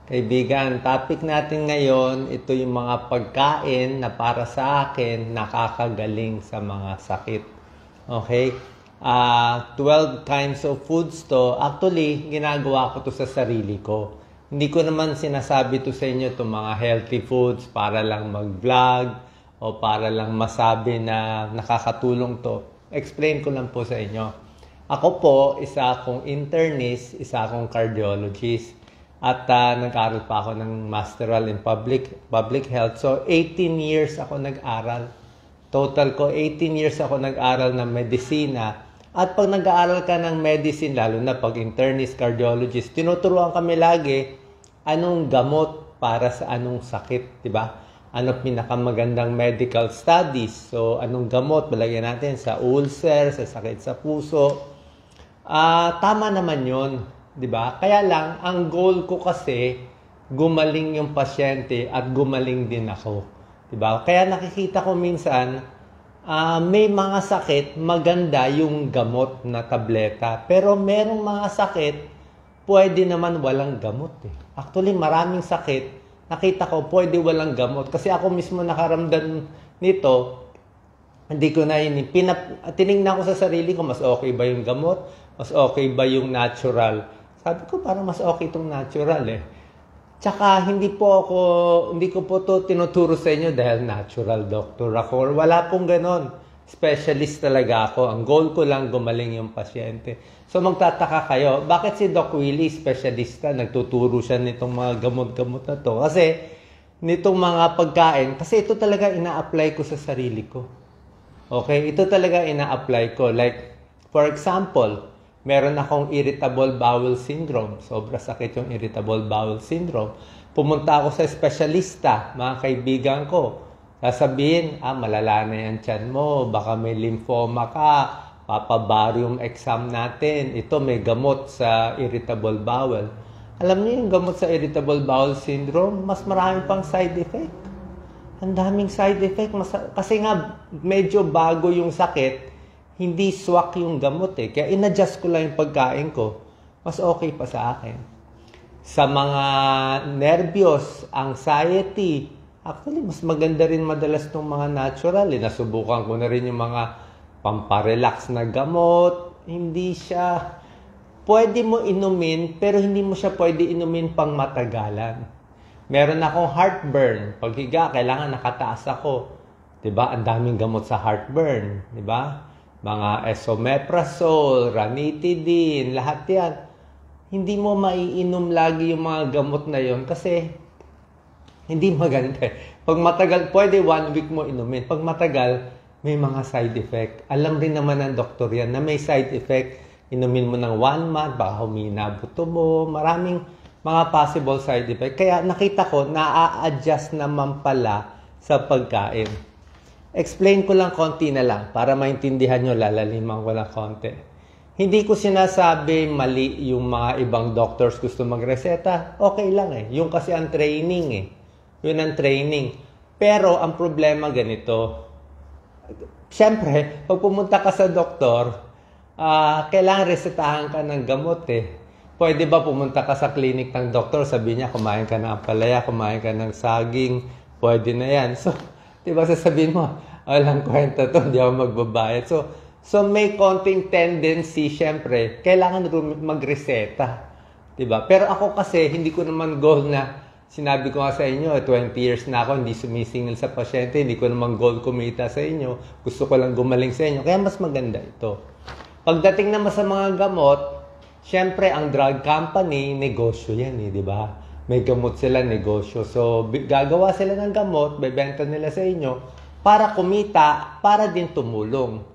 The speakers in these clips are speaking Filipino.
Kaibigan, topic natin ngayon, ito yung mga pagkain na para sa akin nakakagaling sa mga sakit. Okay? 12 kinds of foods to. Actually, ginagawa ko to sa sarili ko. Hindi ko naman sinasabi to sa inyo itong mga healthy foods para lang mag-vlog o para lang masabi na nakakatulong to. Explain ko lang po sa inyo. Ako po, isa akong internist, isa akong cardiologist. At nag-aral pa ako ng Masteral in Public Health. So, 18 years ako nag-aral. Total ko, 18 years ako nag-aral ng medisina. At pag nag-aaral ka ng medicine, lalo na pag internist, cardiologist, tinuturuan kami lagi anong gamot para sa anong sakit, di ba? Ano pinakamagandang medical studies. So, anong gamot balagyan natin sa ulcer, sa sakit sa puso. Tama naman yun. Diba? Kaya lang, ang goal ko kasi, gumaling yung pasyente at gumaling din ako. Diba? Kaya nakikita ko minsan, may mga sakit, maganda yung gamot na tableta. Pero merong mga sakit, pwede naman walang gamot. Actually, maraming sakit, nakita ko, pwede walang gamot. Kasi ako mismo nakaramdam nito, hindi ko na yun. Tinignan ko sa sarili ko, mas okay ba yung gamot? Mas okay ba yung natural? Sabi ko, parang mas okay itong natural Tsaka, hindi ko po to tinuturo sa inyo dahil natural doctor ako. Wala pong ganon. Specialist talaga ako. Ang goal ko lang, gumaling yung pasyente. So, magtataka kayo, bakit si Doc Willie, specialista, nagtuturo siya nitong mga gamot-gamot na to? Kasi, nitong mga pagkain, kasi ito talaga ina-apply ko sa sarili ko. Okay? Ito talaga ina-apply ko. Like, for example, meron akong irritable bowel syndrome. Sobra sakit yung irritable bowel syndrome. Pumunta ako sa espesyalista, mga kaibigan ko. Sasabihin, malala na yan tiyan mo, baka may lymphoma ka, papabarium exam natin. Ito may gamot sa irritable bowel. Alam niyo yung gamot sa irritable bowel syndrome, mas marami pang side effect. Ang daming side effect. Kasi nga, medyo bago yung sakit, hindi swak yung gamot Kaya in-adjust ko lang yung pagkain ko. Mas okay pa sa akin. Sa mga nervyos, anxiety, actually, mas maganda rin madalas ng mga natural. Nasubukan ko na rin yung mga pamparelax na gamot. Hindi siya, pwede mo inumin, pero hindi mo siya pwede inumin pang matagalan. Meron akong heartburn. Pag higa, kailangan nakataas ako. Diba? Ang daming gamot sa heartburn. Diba? Mga esomeprazole, ranitidine, lahat yan. Hindi mo maiinom lagi yung mga gamot na yon kasi hindi maganda. Pag matagal, pwede 1 week mo inumin. Pag matagal, may mga side effect. Alam rin naman ng doktor yan na may side effect. Inumin mo ng 1 month, baka humina buto mo. Maraming mga possible side effect. Kaya nakita ko, na-a-adjust naman pala sa pagkain. Explain ko lang konti na lang para maintindihan nyo, lalaliman ko lang konti. Hindi ko sinasabi mali yung mga ibang doctors gusto magreseta. Okay lang Yung kasi ang training Yun ang training. Pero ang problema ganito. Siyempre, pag pumunta ka sa doktor, kailangan resetahan ka ng gamot Pwede ba pumunta ka sa clinic ng doktor, sabi niya, kumain ka ng ampalaya, kumain ka ng saging, pwede na yan. So, diba sasabihin mo, walang kwenta to, hindi ako magbabayad. So may konting tendency, syempre, kailangan magreseta. Diba? Pero ako kasi, hindi ko naman goal na, sinabi ko nga sa inyo, 20 years na ako, hindi sumisingil sa pasyente, hindi ko naman goal kumita sa inyo, gusto ko lang gumaling sa inyo, kaya mas maganda ito. Pagdating naman sa mga gamot, syempre, ang drug company, negosyo yan di ba? May gamot sila, negosyo. So, gagawa sila ng gamot, bebenta nila sa inyo para kumita, para din tumulong.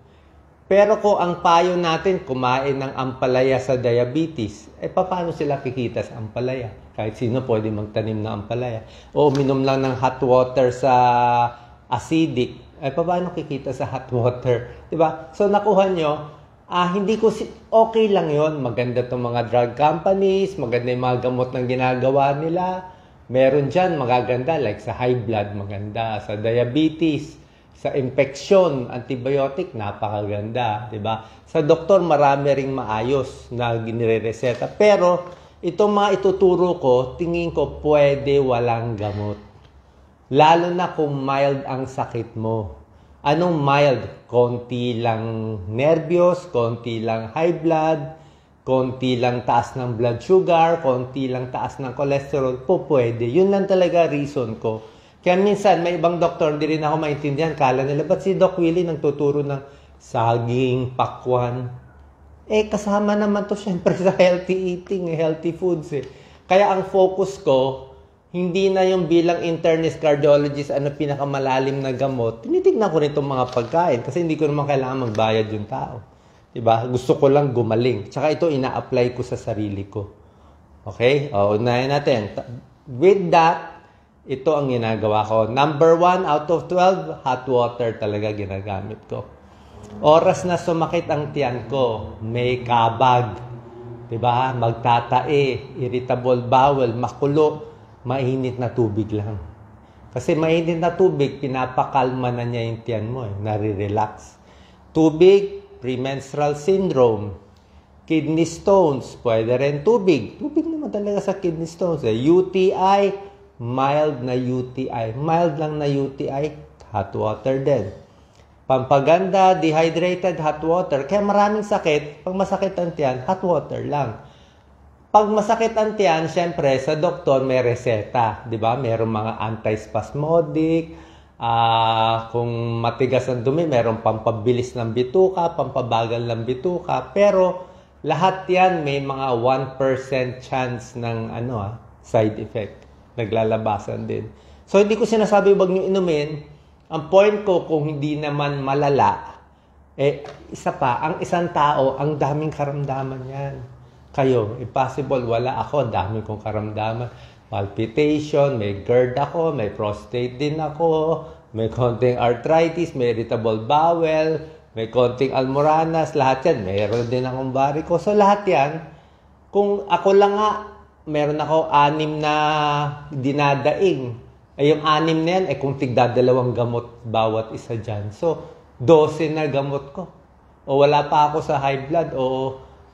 Pero kung ang payo natin, kumain ng ampalaya sa diabetes, paano sila kikita sa ampalaya? Kahit sino pwede magtanim ng ampalaya. O minom lang ng hot water sa acidic, paano kikita sa hot water? Diba? So, nakuha nyo, okay lang yon. Maganda itong mga drug companies, maganda yung mga gamot ng ginagawa nila. Meron dyan, magaganda, like sa high blood, maganda. Sa diabetes, sa infection, antibiotic, napakaganda. Diba? Sa doktor, marami ring maayos na ginirereseta. Pero, itong mga ituturo ko, tingin ko pwede walang gamot. Lalo na kung mild ang sakit mo. Anong mild? Konti lang nervyos, konti lang high blood, konti lang taas ng blood sugar, konti lang taas ng cholesterol, pwede. Yun lang talaga reason ko. Kaya minsan, may ibang doktor, hindi rin ako maintindihan. Kala nila, ba't si Doc Willie nagtuturo ng saging, pakwan? Kasama naman to syempre sa healthy eating, healthy foods. Kaya ang focus ko, hindi na yung bilang internist cardiologist, pinakamalalim na gamot. Tinitignan ko rin itong mga pagkain kasi hindi ko naman kailangan magbayad yung tao. Diba? Gusto ko lang gumaling. Tsaka ito, ina-apply ko sa sarili ko. Okay? Unahin natin. With that, ito ang ginagawa ko. Number 1 out of 12, hot water talaga ginagamit ko. Oras na sumakit ang tiyan ko, may kabag, diba? Magtatae, irritable bowel, makulo, mainit na tubig lang. Kasi mainit na tubig, pinapakalma na niya yung tiyan mo, nare-relax. Tubig, premenstrual syndrome, kidney stones, pwede rin tubig. Tubig naman talaga sa kidney stones. UTI, mild na UTI. Mild lang na UTI, hot water din. Pampaganda, dehydrated, hot water. Kaya maraming sakit, pag masakit ang tiyan, hot water lang. Pag masakit ang tiyan, syempre, sa doktor may reseta. Diba? Merong mga antispasmodic. Kung matigas ang dumi, merong pampabilis ng bituka, pampabagal ng bituka. Pero lahat yan may mga 1% chance ng side effect. Naglalabasan din. So, hindi ko sinasabi wag nyo inumin. Ang point ko, kung hindi naman malala, isa pa, ang isang tao, ang daming karamdaman yan. Kayo, impossible, wala ako, dami kong karamdaman. Palpitation, may GERD ako, may prostate din ako, may konting arthritis, may irritable bowel, may konting almoranas, lahat yan. Mayroon din akong varicose. So, lahat yan, kung ako lang nga, meron ako 6 na dinadaing. Yung 6 na yan, kung tigdadalawang gamot bawat isa dyan. So, 12 na gamot ko. O wala pa ako sa high blood.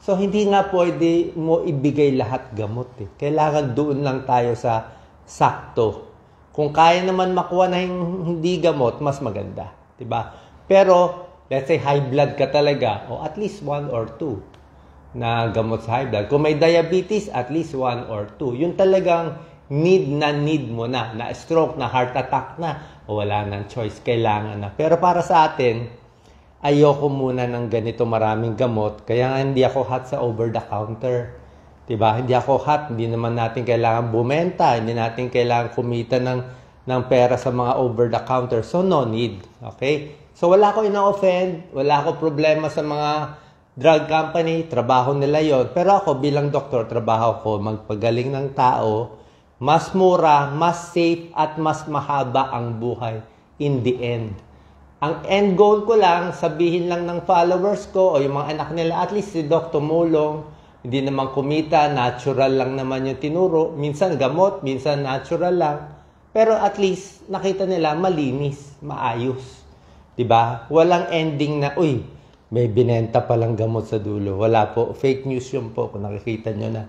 So, hindi nga pwede mo ibigay lahat gamot. Kailangan doon lang tayo sa sakto. Kung kaya naman makuha na hindi gamot, mas maganda. Diba? Pero, let's say high blood ka talaga, o at least 1 or 2. Na gamot sa high blood. Kung may diabetes, at least 1 or 2. Yung talagang need mo na stroke, na heart attack na, o wala nang choice, kailangan na. Pero para sa atin, ayoko muna ng ganito maraming gamot, kaya hindi ako hot sa over-the-counter. Diba? Hindi ako hot, hindi naman natin kailangan bumenta, hindi natin kailangan kumita ng pera sa mga over-the-counter. So, no need. Okay? So, wala ko ina-offend, wala ko problema sa mga drug company, trabaho nila yon. Pero ako bilang doktor, trabaho ko magpagaling ng tao, mas mura, mas safe, at mas mahaba ang buhay in the end. Ang end goal ko lang, sabihin lang ng followers ko o yung mga anak nila, at least si Doc tumulong, hindi naman kumita, natural lang naman yung tinuro. Minsan gamot, minsan natural lang. Pero at least nakita nila malinis, maayos. Diba? Walang ending na, may binenta palang gamot sa dulo. Wala po. Fake news yun po kung nakikita nyo na.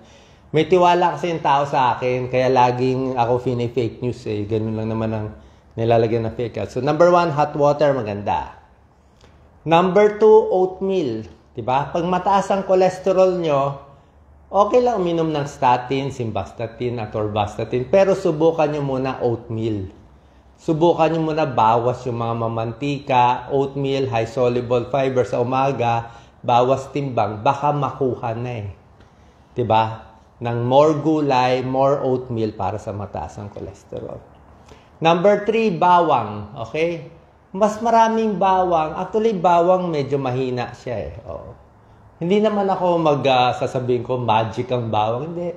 May tiwala kasi yung tao sa akin, kaya laging ako fake news Ganun lang naman ang nilalagyan ng fake news. So, number 1, hot water, maganda. Number 2, oatmeal. Diba? Pag mataas ang cholesterol nyo, okay lang uminom ng statin, simvastatin, atorvastatin, pero subukan nyo muna oatmeal. Subukan nyo muna bawas yung mga mamantika, oatmeal, high soluble fiber sa umaga, bawas timbang, baka makuha na Diba? Ng more gulay, more oatmeal para sa mataas ang cholesterol. Number 3, bawang. Okay? Mas maraming bawang. Actually, bawang medyo mahina siya Hindi naman ako sasabihin ko magic ang bawang. Hindi.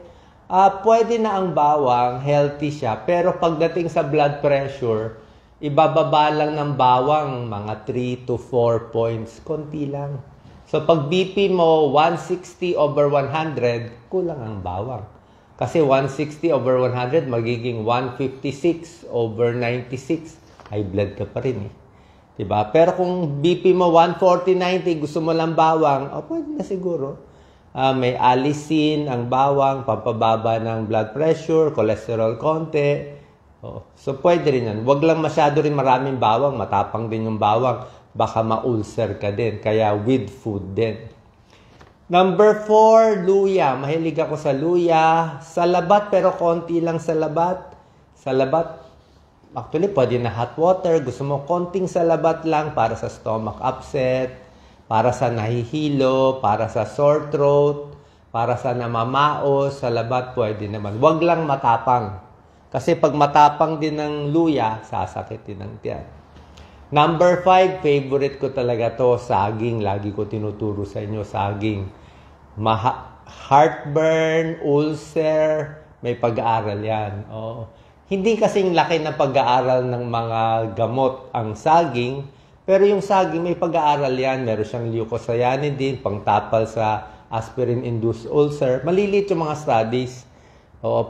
Pwede na ang bawang, healthy siya. Pero pagdating sa blood pressure, ibababa lang ng bawang mga 3 to 4 points. Konti lang. So pag BP mo 160/100, kulang ang bawang. Kasi 160/100 magiging 156/96. High blood ka pa rin Diba? Pero kung BP mo 140/90, gusto mo lang bawang, pwede na siguro. May allicin, ang bawang, pampababa ng blood pressure, cholesterol konti. So, pwede rin yan. Huwag lang masyado rin maraming bawang. Matapang din yung bawang. Baka ma-ulcer ka din. Kaya with food din. Number 4, luya. Mahilig ako sa luya. Sa labat, pero konti lang sa labat. Sa labat, actually, pwede na hot water. Gusto mo konting sa labat lang para sa stomach upset, para sa nahihilo, para sa sore throat, para sa namamaos, sa labat, pwede naman. Huwag lang matapang. Kasi pag matapang din ng luya, sasakit din ang tiyan. Number 5, favorite ko talaga to, saging. Lagi ko tinuturo sa inyo, saging. Heartburn, ulcer, may pag-aaral yan. Hindi kasing laki na pag-aaral ng mga gamot ang saging, pero yung saging, may pag-aaral yan. Meron siyang leucocyanidin, pangtapal sa aspirin-induced ulcer. Maliliit yung mga studies.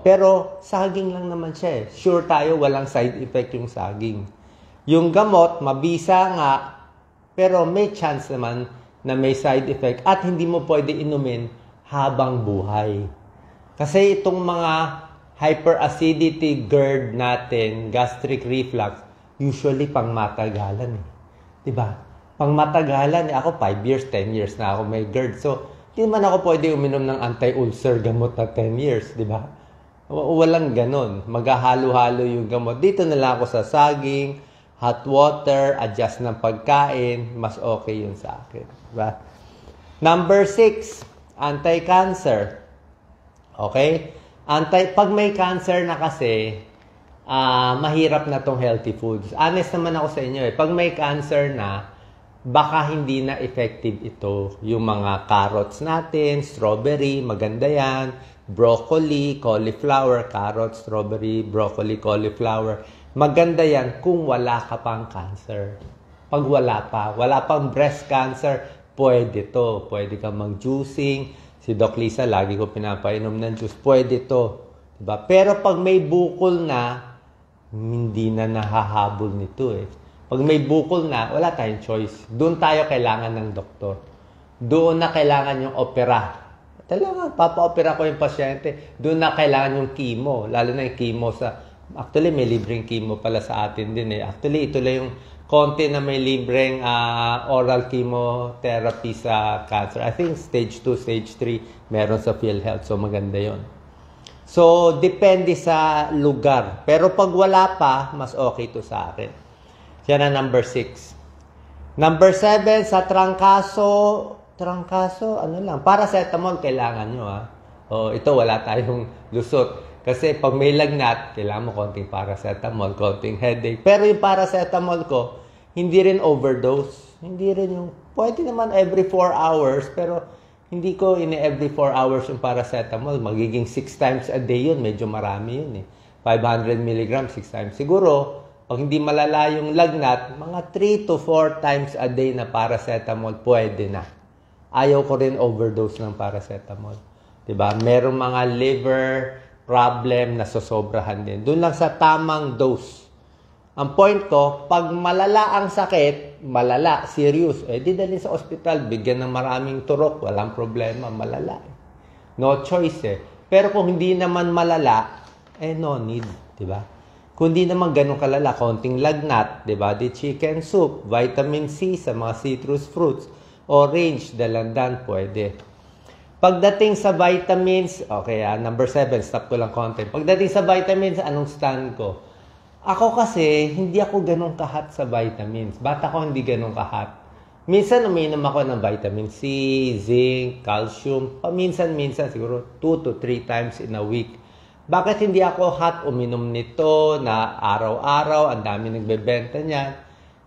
Pero saging lang naman siya. Sure tayo, walang side effect yung saging. Yung gamot, mabisa nga, pero may chance naman na may side effect at hindi mo pwede inumin habang buhay. Kasi itong mga hyperacidity GERD natin, gastric reflux, usually pang matagalan eh. Diba? Pang matagalan, ako 5 years, 10 years na ako may GERD. So, hindi man ako pwede uminom ng anti-ulcer gamot na 10 years, diba? Walang ganon. Maghahalo-halo yung gamot. Dito na lang ako sa saging, hot water, adjust ng pagkain, mas okay yun sa akin. Diba? Number 6, anti-cancer. Okay? Pag may cancer na kasi, mahirap na tong healthy foods. Honest naman ako sa inyo Pag may cancer na, baka hindi na effective ito. Yung mga carrots natin, strawberry, maganda yan. Broccoli, cauliflower, carrot, strawberry, broccoli, cauliflower. Maganda yan kung wala ka pang cancer. Pag wala pang breast cancer, pwede to. Pwede kang mag-juicing. Si Doc Lisa, lagi ko pinapainom ng juice. Pwede to. Diba? Pero pag may bukol na, hindi na nahahabol nito Pag may bukol na, wala tayong choice. Doon tayo kailangan ng doktor. Doon na kailangan yung opera. Talaga, papa-opera ko yung pasyente. Doon na kailangan yung chemo. Lalo na yung chemo actually, may libreng chemo pala sa atin din Actually, ito lang yung konti na may libreng oral chemotherapy sa cancer. I think stage 2, stage 3, meron sa PhilHealth. So, maganda yon. So, depende sa lugar. Pero pag wala pa, mas okay to sa akin. Yan ang number 6. Number 7, sa trangkaso, paracetamol kailangan nyo ito wala tayong lusot. Kasi pag may lagnat, kailangan mo konting paracetamol, konting headache. Pero yung paracetamol ko, hindi rin overdose. Hindi rin yung, pwede naman every 4 hours, pero hindi ko every 4 hours yung paracetamol. Magiging 6 times a day yun. Medyo marami yun 500 mg, 6 times. Siguro, pag hindi malala yung lagnat, mga 3 to 4 times a day na paracetamol, pwede na. Ayaw ko rin overdose ng paracetamol. Diba? Merong mga liver problem na sosobrahan din. Doon lang sa tamang dose. Ang point ko, pag malala ang sakit, malala, serious, di dalhin sa ospital, bigyan ng maraming turok, walang problema, malala. No choice Pero kung hindi naman malala, no need, di ba? Kung hindi naman ganun kalala, konting lagnat, di ba? Di chicken soup, vitamin C sa mga citrus fruits, orange, dalandan, pwede. Pagdating sa vitamins, okay, number 7, stop ko lang konti. Pagdating sa vitamins, anong stand ko? Ako kasi, hindi ako ganun kahat sa vitamins. Bata ko hindi ganun kahat. Minsan, uminom ako ng vitamin C, zinc, calcium. Paminsan-minsan, siguro 2 to 3 times in a week. Bakit hindi ako hot uminom nito na araw-araw, ang dami nagbebenta niyan?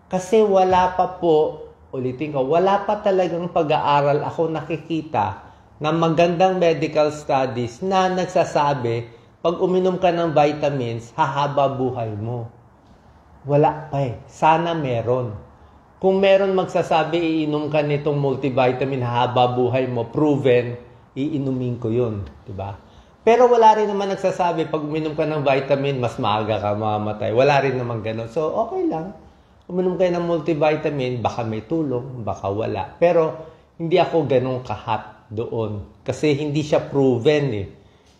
Kasi wala pa po, ulitin ko, wala pa talagang pag-aaral ako nakikita na magandang medical studies na nagsasabi, pag uminom ka ng vitamins, hahaba buhay mo. Wala pa Sana meron. Kung meron magsasabi, iinom ka nitong multivitamin, hahaba buhay mo, proven, iinumin ko yun. Diba? Pero wala rin naman nagsasabi, pag uminom ka ng vitamin, mas maaga ka mamamatay. Wala rin naman ganun. So, okay lang. Uminom kayo ng multivitamin, baka may tulong, baka wala. Pero, hindi ako ganun kahat doon. Kasi hindi siya proven eh.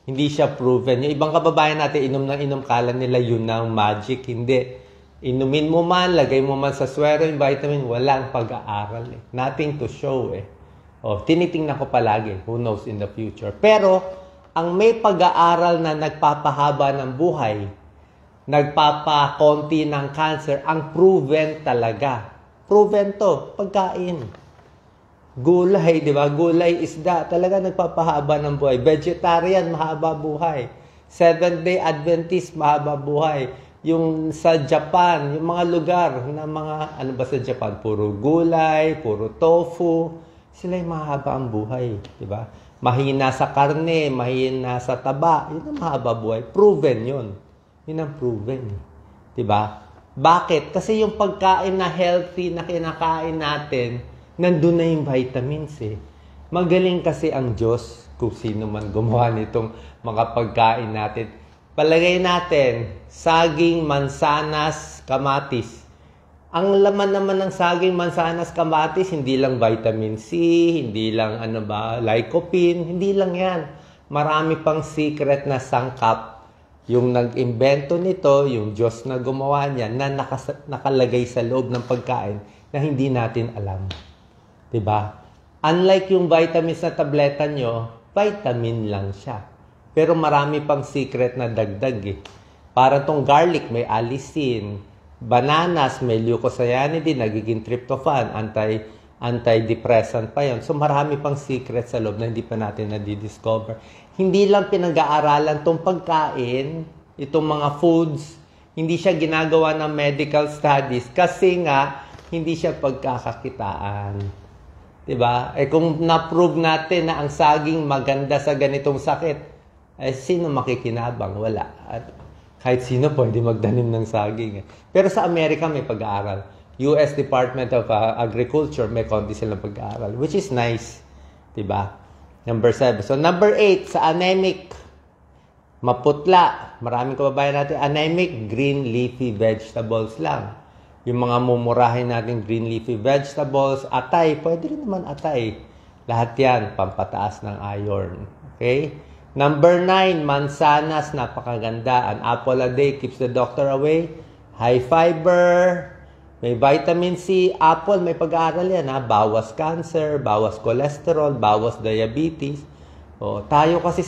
Hindi siya proven. Yung ibang kababayan natin, inom ng inom, kala nila yun ang magic. Hindi. Inumin mo man, lagay mo man sa swero yung vitamin, walang pag-aaral eh. Nothing to show eh. O, tinitingnan ko palagi. Who knows in the future. Pero, ang may pag-aaral na nagpapahaba ng buhay, nagpapakonti ng cancer, ang proven talaga. Proven to, pagkain. Gulay, di ba? Gulay, isda, talaga nagpapahaba ng buhay. Vegetarian, mahaba buhay. Seventh-day Adventist, mahaba buhay. Yung sa Japan, yung mga lugar na mga, ano ba sa Japan? Puro gulay, puro tofu. Sila yung mahaba ang buhay, di ba? Mahina sa karne, mahina sa taba. Yun ang mahaba buhay. Proven yun. Yun ang proven. Di ba? Bakit? Kasi yung pagkain na healthy na kinakain natin, nandun na yung vitamins eh. Magaling kasi ang Diyos, kung sino man gumawa nitong mga pagkain natin. Palagay natin, saging, mansanas, kamatis. Ang laman naman ng saging, mansanas, kamatis, hindi lang vitamin C, hindi lang lycopene, hindi lang yan. Marami pang secret na sangkap. Yung nag-imbento nito, yung Diyos na gumawa niya, na nakalagay sa loob ng pagkain na hindi natin alam. Diba? Unlike yung vitamins na tableta nyo, vitamin lang siya. Pero marami pang secret na dagdag eh. Parang tong garlic, may allicin. Bananas, may leucocyanidin, nagiging tryptophan, antidepressant pa yon. So marami pang secret sa loob na hindi pa natin na-discover. Hindi lang pinag-aaralan tong pagkain, itong mga foods, hindi siya ginagawa ng medical studies kasi nga hindi siya pagkakakitaan. Diba? Eh kung na-prove natin na ang saging maganda sa ganitong sakit, eh sino makikinabang? Wala. At kahit sino pwede magdanim ng saging. Pero sa Amerika may pag-aaral. US Department of Agriculture may konti silang pag-aaral, which is nice. Diba? Number 7. So number 8, sa anemic, maputla. Maraming kababayan natin anemic, green leafy vegetables lang. Yung mga mumurahin natin green leafy vegetables, atay, pwede rin naman atay. Lahat yan, pampataas ng iron. Okay? Number 9, mansanas, napakaganda. An apple a day keeps the doctor away. High fiber, may vitamin C. Apple, may pag-aaral yan. Bawas cancer, bawas cholesterol, bawas diabetes. O, tayo kasi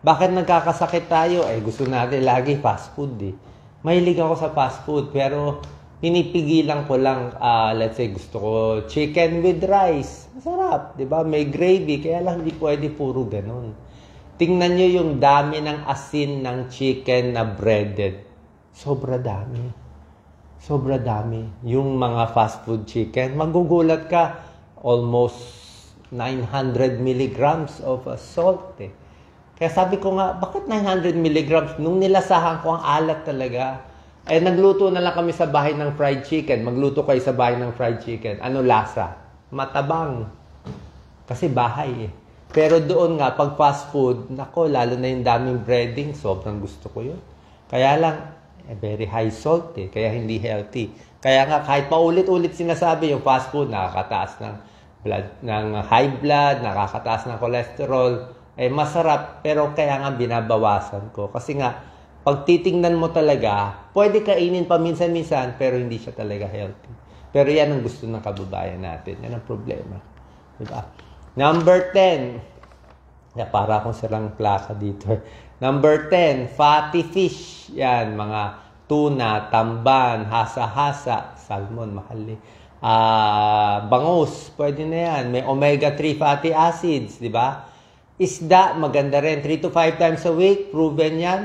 bakit nagkakasakit tayo? Eh, gusto natin lagi fast food eh. Mahilig ako sa fast food, pero pinipigilan ko lang, let's say, gusto ko chicken with rice. Masarap, di ba? May gravy, kaya lang hindi pwede puro ganun. Tingnan nyo yung dami ng asin ng chicken na breaded. Sobra dami. Sobra dami. Yung mga fast food chicken, magugulat ka, almost 900 milligrams of salt eh. Kaya sabi ko nga, bakit 900 milligrams? Nung nilasahan ko, ang alat talaga. Eh, nagluto na lang kami sa bahay ng fried chicken. Magluto kayo sa bahay ng fried chicken. Ano lasa? Matabang. Kasi bahay eh. Pero doon nga, pag fast food, nako, lalo na yung daming breading, sobrang gusto ko yun. Kaya lang, very high salt eh. Kaya hindi healthy. Kaya nga, kahit paulit-ulit sinasabi, yung fast food, nakakataas ng high blood, nakakataas ng cholesterol, eh masarap, pero kaya nga binabawasan ko. Kasi nga, pag titingnan mo talaga, pwede kainin pa minsan-minsan, pero hindi siya talaga healthy. Pero yan ang gusto ng kababayan natin. Yan ang problema. Diba? Number 10. Para akong silang plaka dito. Number 10, fatty fish. Yan, mga tuna, tamban, hasa-hasa, salmon, mahal eh. Bangus, pwede na yan. May omega-3 fatty acids, di ba? Isda, maganda rin. 3 to 5 times a week, proven yan.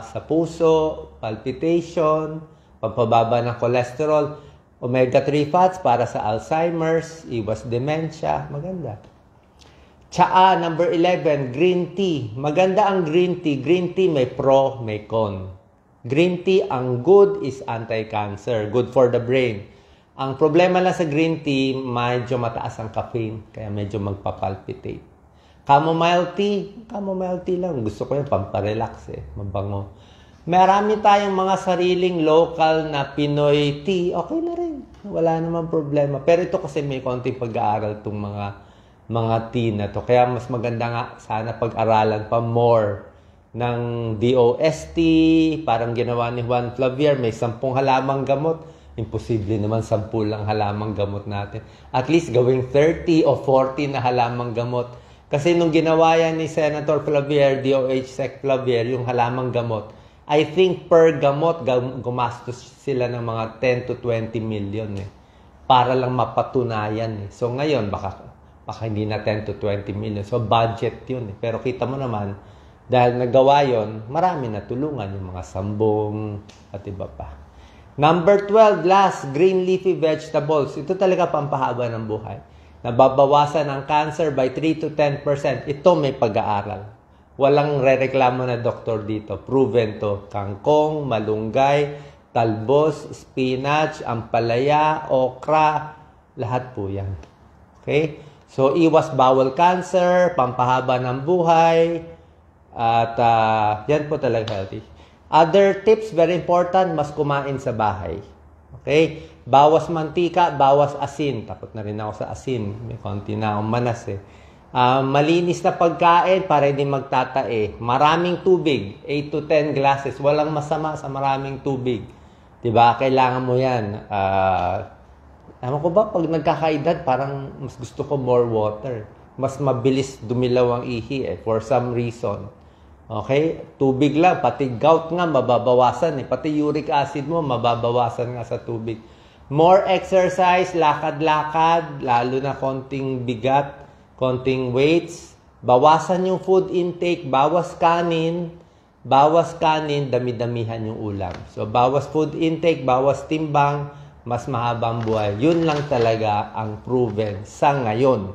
Sa puso, palpitation, pampababa ng cholesterol. Omega-3 fats para sa Alzheimer's, iwas dementia, maganda. Tsaa, number 11, green tea. Maganda ang green tea. Green tea may pro, may con. Green tea, ang good is anti-cancer. Good for the brain. Ang problema lang sa green tea, medyo mataas ang caffeine, kaya medyo magpapalpitate. Chamomile tea lang. Gusto ko yung pamparelax eh. Mabango. Marami tayong mga sariling local na Pinoy tea. Okay na rin. Wala namang problema. Pero ito kasi may konting pag-aaral itong mga mga tea na to. Kaya mas maganda nga sana pag-aralan pa more ng DOST, parang ginawa ni Juan Flavier, may 10 halamang gamot. Imposible naman 10 lang halamang gamot natin. At least gawing 30 o 40 na halamang gamot. Kasi nung ginawa yan ni Senator Flavier, DOH Sec Flavier, yung halamang gamot, I think per gamot, gumastos sila ng mga 10 to 20 million para lang mapatunayan. So ngayon, baka hindi na 10 to 20 million. So budget yun. Pero kita mo naman, dahil nagawa yun, marami na tulungan yung mga sambong at iba pa. Number 12, last, green leafy vegetables. Ito talaga pampahaba ng buhay. Nababawasan ang cancer by 3 to 10%. Ito may pag-aaral. Walang rereklamo na doktor dito. Proven to. Kangkong, malunggay, talbos, spinach, ampalaya, okra, lahat po yan. Okay? So, iwas bowel cancer, pampahaba ng buhay, at yan po talaga healthy. Other tips, very important, mas kumain sa bahay. Okay? Bawas mantika, bawas asin. Takot na rin ako sa asin. May konti na akong manas malinis na pagkain para hindi magtatae. Maraming tubig, 8 to 10 glasses. Walang masama sa maraming tubig. Diba? Kailangan mo yan. Ewan ko ba, pag nagkakaedad, parang mas gusto ko more water. Mas mabilis dumilaw ang ihi for some reason. Okay? Tubig lang, pati gout nga, mababawasan Pati uric acid mo, mababawasan nga sa tubig. More exercise, lakad-lakad, lalo na konting bigat, konting weights. Bawasan yung food intake, bawas kanin, dami-damihan yung ulam. So, bawas food intake, bawas timbang, mas mahabang buhay. Yun lang talaga ang proven sa ngayon.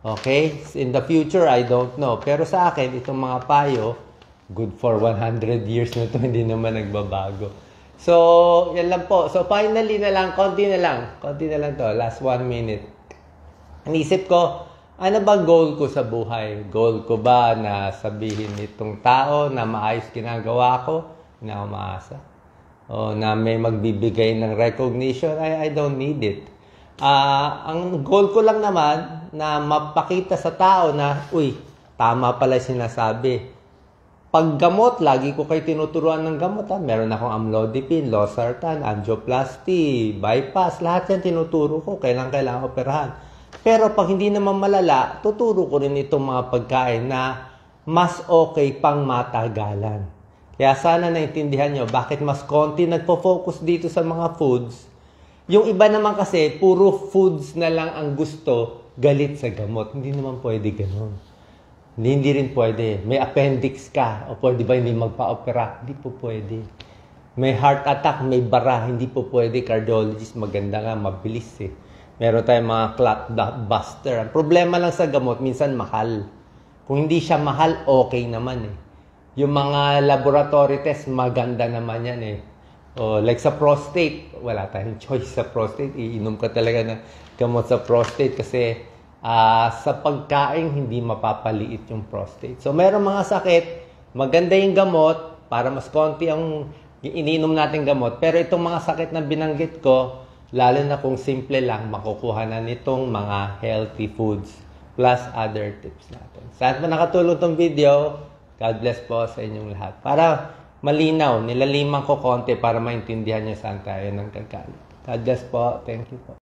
Okay? In the future, I don't know. Pero sa akin, itong mga payo, good for 100 years na ito, hindi naman nagbabago. So, yan lang po. So, finally na lang, konti na lang to, last 1 minute. Inisip ko, ano ba goal ko sa buhay? Goal ko ba na sabihin nitong tao na maayos ginagawa ko? Hindi ako maasa. O na may magbibigay ng recognition? I don't need it. Ang goal ko lang naman na mapakita sa tao na, uy, tama pala sinasabi. Paggamot, lagi ko kayo tinuturuan ng gamot. Meron akong amlodipine, losartan, angioplasty, bypass. Lahat yan tinuturo ko. Kailangan operahan. Pero pag hindi naman malala, tuturo ko rin itong mga pagkain na mas okay pang matagalan. Kaya sana naintindihan nyo bakit mas konti nagpo-focus dito sa mga foods. Yung iba naman kasi, puro foods na lang ang gusto, galit sa gamot. Hindi naman pwede ganun. Hindi rin pwede. May appendix ka, o pwede ba hindi magpa-opera? Hindi po pwede. May heart attack, may bara, hindi po pwede. Cardiologist, maganda nga, mabilis Meron tayong mga clot buster. Ang problema lang sa gamot, minsan mahal. Kung hindi siya mahal, okay naman Yung mga laboratory test, maganda naman yan like sa prostate, wala tayong choice sa prostate. Iinom ka talaga ng gamot sa prostate kasi sa pagkain, hindi mapapaliit yung prostate. So, meron mga sakit, maganda yung gamot, para mas konti ang ininom natin gamot. Pero itong mga sakit na binanggit ko, lalo na kung simple lang, makukuha na nitong mga healthy foods plus other tips natin. Saan pa nakatulong tong video? God bless po sa inyong lahat. Para malinaw, nilaliman ko konti para maintindihan nyo saan tayo nang gagaling. God bless po. Thank you po.